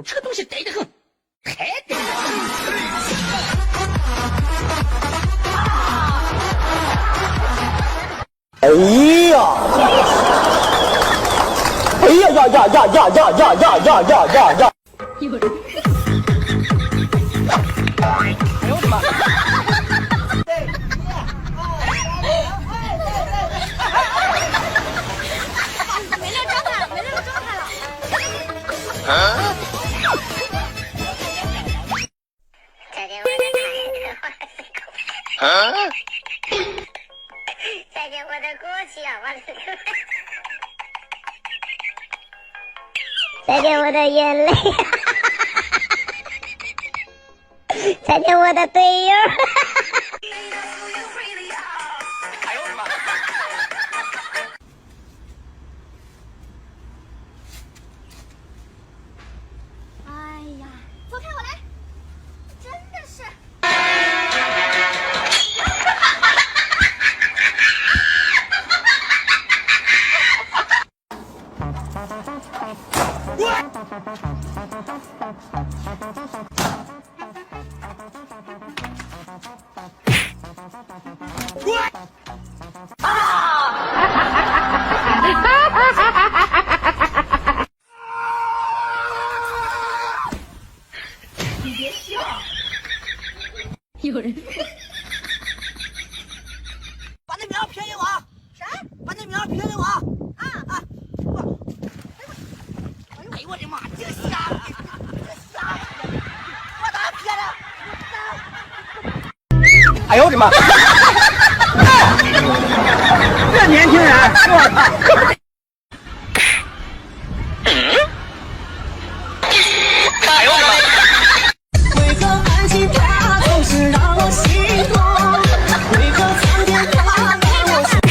这个东西呆得很，太呆了。哎呀！哎呀呀呀呀呀呀呀呀呀呀呀呀！有人。哎呦我的妈！没那状态了，没那个状态了。再见我的过去啊，我的再见我的眼泪，再见我的队友。哎呦我的妈！哎呀，走开，我来！真的是。你别笑。有人。把那苗撇给我。啥？把那苗撇给我。啊！哎呦我的妈！这个瞎子，这瞎子，我咋撇的？哎呦我的妈！这年轻人，我操！哎呦我的妈！为何爱情它总是让我心痛？为何苍天它让我心痛？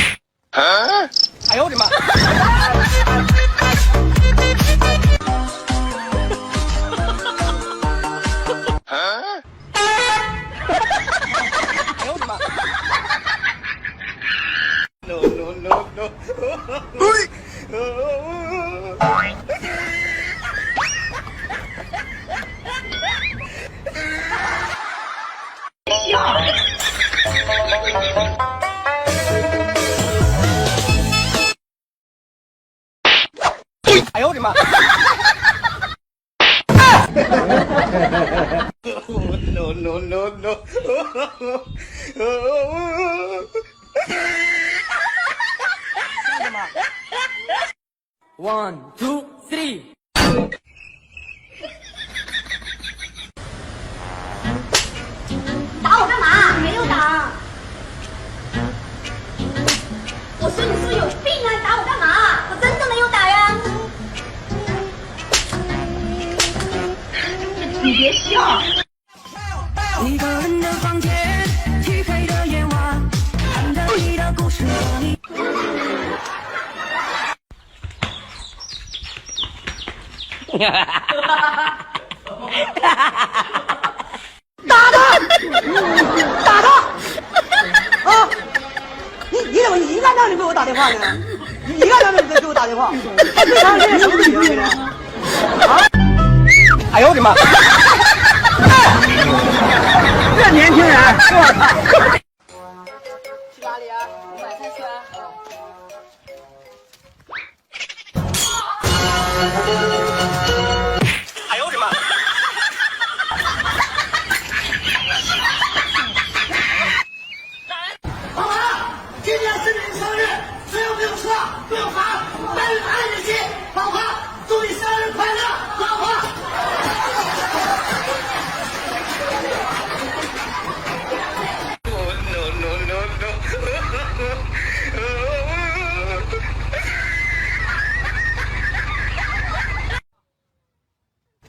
哎呦我的妈！哎呦我的妈 ！No no no no！ 哎呦我的妈 ！No no no no！ One two three！ 打我干嘛？没有打。我说你是不是有病啊？你打我干嘛？我真的没有打呀。你别笑。一个人的房间，漆黑的夜晚，看着你的故事和你。打他！打他！啊！你怎么一个让你给我打电话呢？你一个让你给我打电话，对他这什么理由呢？啊！哎呦我的妈！这年轻人，我操！去哪里啊？买菜去啊！哎呦我的妈！老王，今天是你生日，所有没有车，不用罚，带你爱日记。老婆，祝你生日快乐，老婆。No no no no！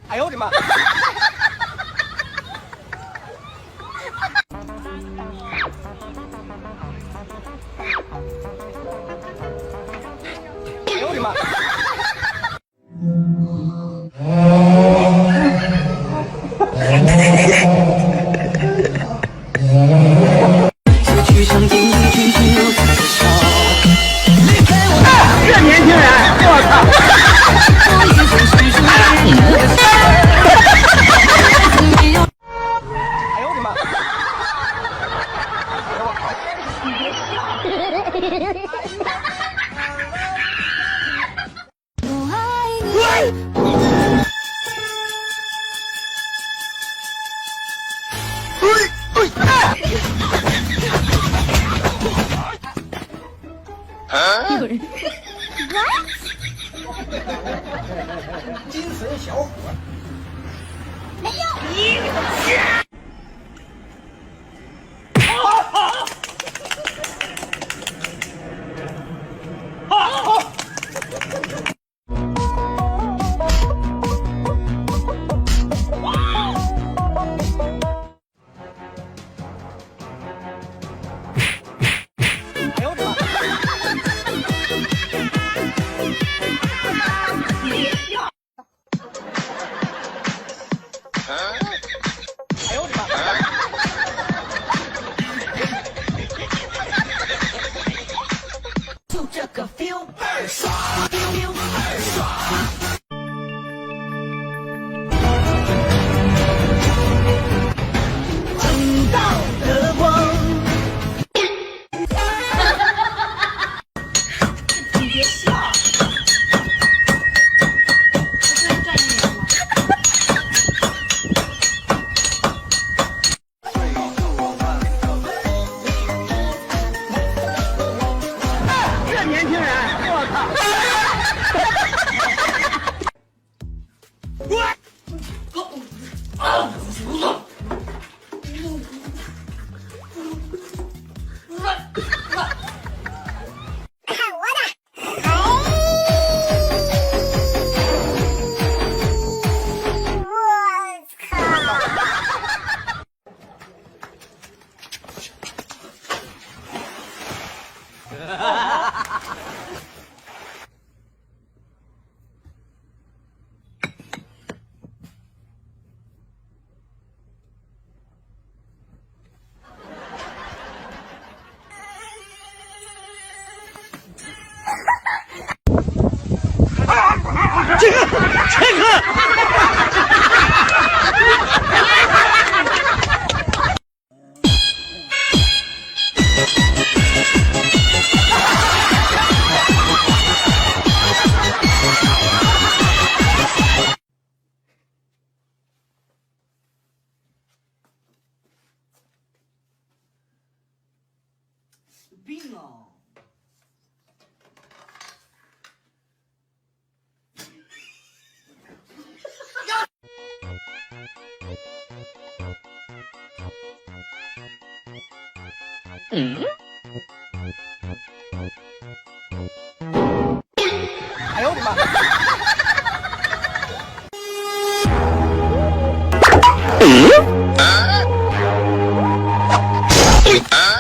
哎呦我的妈！哎呦我的妈！去上经历剧情如此的笑，离开我。这年轻人，我操！我一生叙述你的笑。有人，金丝小伙，没有。哎呦我的妈！哎呦我的妈！就这个 feel 倍儿爽 ，feel 倍儿爽。正道的光。你别笑。这是专业的吗？这年轻人，我靠！看我的！我操！病啊！哎呦我的妈！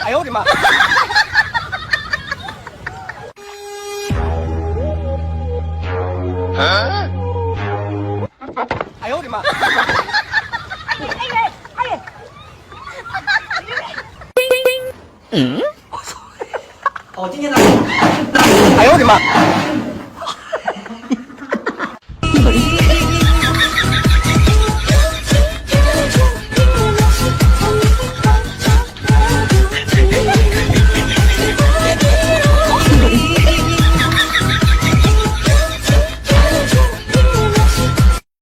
哎呦我的妈！哎呦我的妈！哦，今天的。哎呦我的妈！